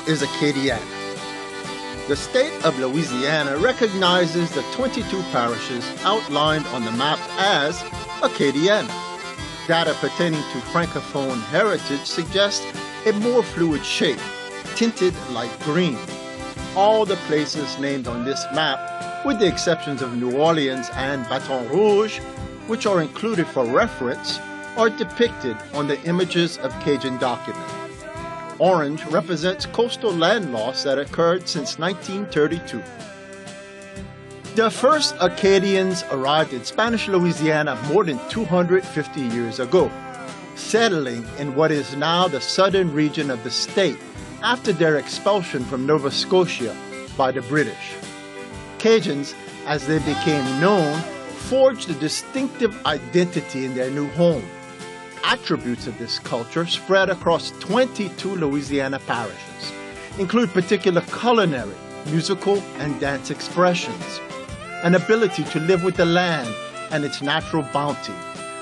is Acadiana? The state of Louisiana recognizes the 22 parishes outlined on the map as Acadiana. Data pertaining to Francophone heritage suggests a more fluid shape, tinted light green. All the places named on this map, with the exceptions of New Orleans and Baton Rouge, which are included for reference, are depicted on the images of Cajun Document. Orange represents coastal land loss that occurred since 1932. The first Acadians arrived in Spanish Louisiana more than 250 years ago, settling in what is now the southern region of the state after their expulsion from Nova Scotia by the British. Cajuns, as they became known, forged a distinctive identity in their new home. Attributes of this culture spread across 22 Louisiana parishes, include particular culinary, musical, and dance expressions, an ability to live with the land and its natural bounty,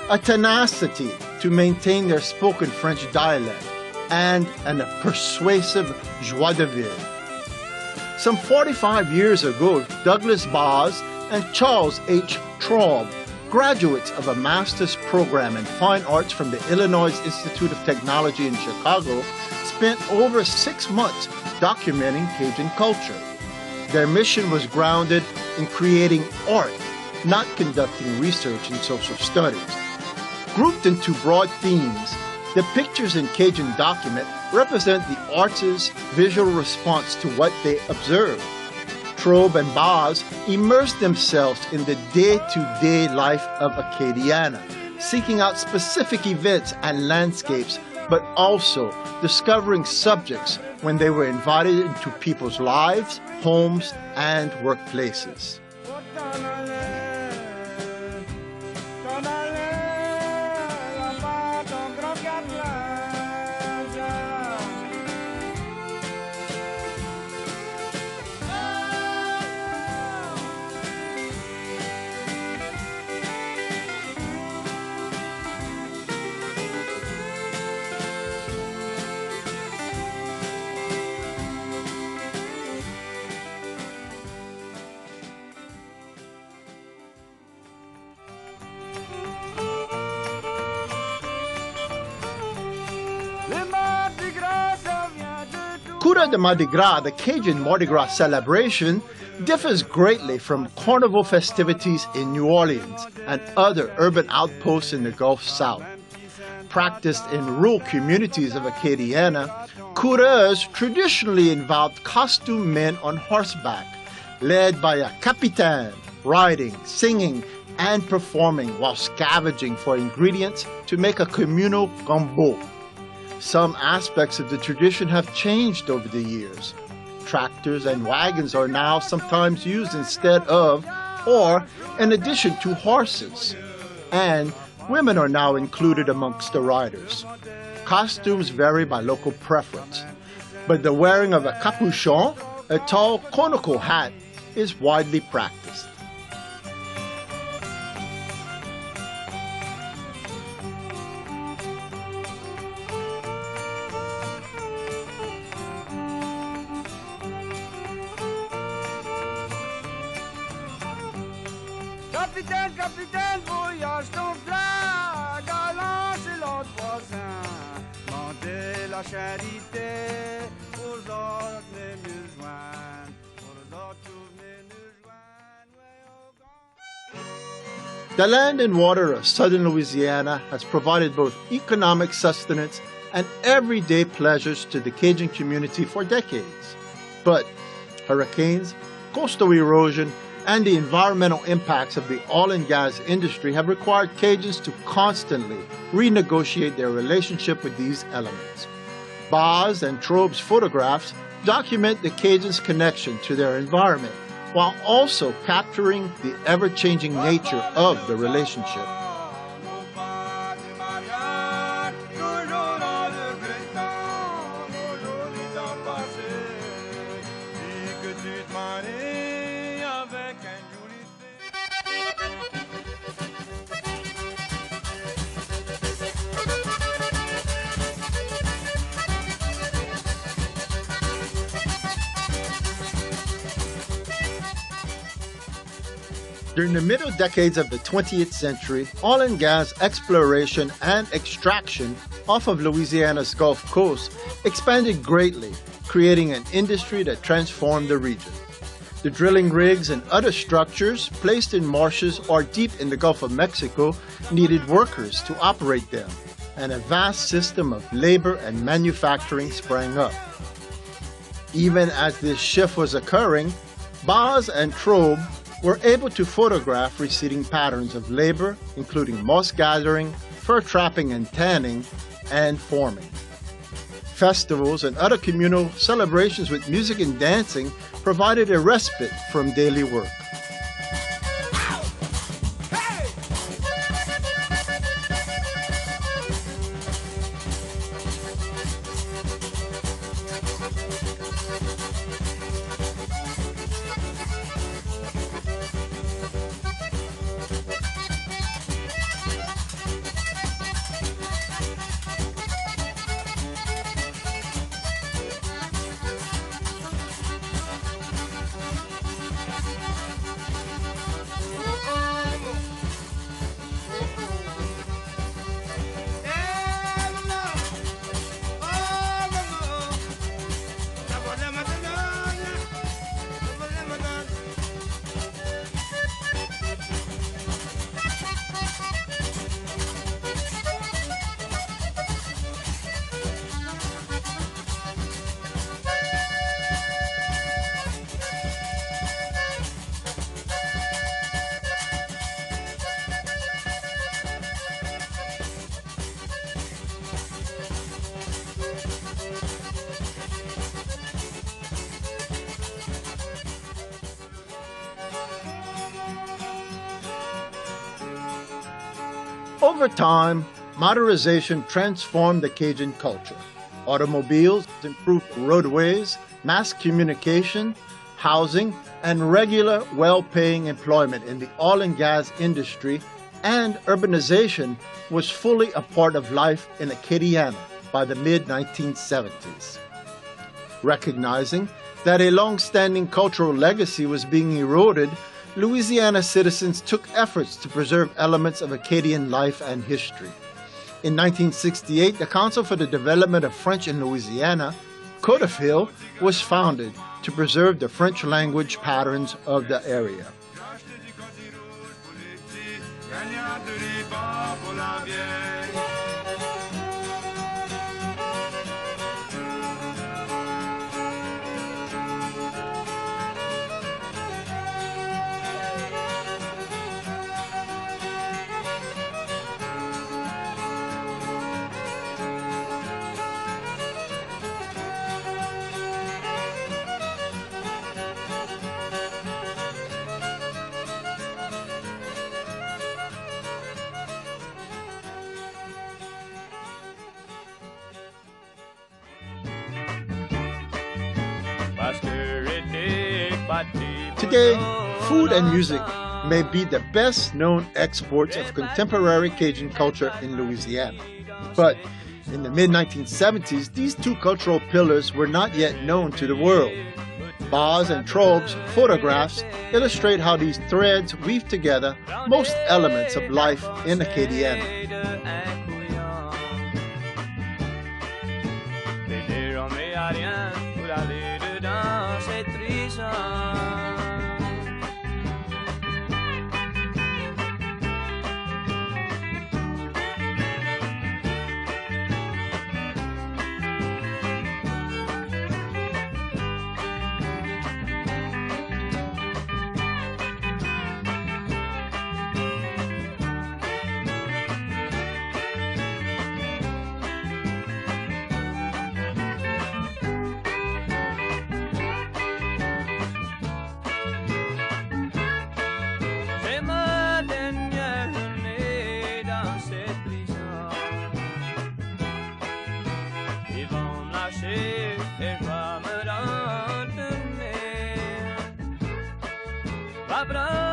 a tenacity to maintain their spoken French dialect, and a persuasive joie de vivre. Some 45 years ago, Douglas Baz and Charles H. Traub, graduates of a master's program in fine arts from the Illinois Institute of Technology in Chicago, spent over 6 months documenting Cajun culture. Their mission was grounded in creating art, not conducting research in social studies. Grouped into broad themes, the pictures in Cajun Document represent the artist's visual response to what they observe. Traub and Baz immersed themselves in the day-to-day life of Acadiana, seeking out specific events and landscapes, but also discovering subjects when they were invited into people's lives, homes, and workplaces. Coureur de Mardi Gras, the Cajun Mardi Gras celebration, differs greatly from carnival festivities in New Orleans and other urban outposts in the Gulf South. Practiced in rural communities of Acadiana, coureurs traditionally involved costumed men on horseback, led by a capitaine, riding, singing, and performing while scavenging for ingredients to make a communal gumbo. Some aspects of the tradition have changed over the years. Tractors and wagons are now sometimes used instead of or in addition to horses, and women are now included amongst the riders. Costumes vary by local preference, but the wearing of a capuchon, a tall conical hat, is widely practiced. Capitaine, capitaine, voyage ton flag, galant chez l'autre voisin. Mandez la charité, aux autres venez nous joindre, aux autres venez nous joindre. The land and water of southern Louisiana has provided both economic sustenance and everyday pleasures to the Cajun community for decades. But hurricanes, coastal erosion, and the environmental impacts of the oil and gas industry have required Cajuns to constantly renegotiate their relationship with these elements. Baz and Traub's photographs document the Cajuns' connection to their environment, while also capturing the ever-changing nature of the relationship. During the middle decades of the 20th century, oil and gas exploration and extraction off of Louisiana's Gulf Coast expanded greatly, creating an industry that transformed the region. The drilling rigs and other structures placed in marshes or deep in the Gulf of Mexico needed workers to operate them, and a vast system of labor and manufacturing sprang up. Even as this shift was occurring, Baz and Traub were able to photograph receding patterns of labor, including moss gathering, fur trapping and tanning, and forming. Festivals and other communal celebrations with music and dancing provided a respite from daily work. Over time, modernization transformed the Cajun culture. Automobiles improved roadways, mass communication, housing, and regular, well-paying employment in the oil and gas industry, and urbanization was fully a part of life in Acadiana by the mid-1970s. Recognizing that a long-standing cultural legacy was being eroded, Louisiana citizens took efforts to preserve elements of Acadian life and history. In 1968, the Council for the Development of French in Louisiana, Codeville, was founded to preserve the French language patterns of the area. Today, food and music may be the best-known exports of contemporary Cajun culture in Louisiana. But in the mid-1970s, these two cultural pillars were not yet known to the world. Baz and Traub's photographs illustrate how these threads weave together most elements of life in Acadiana. Abra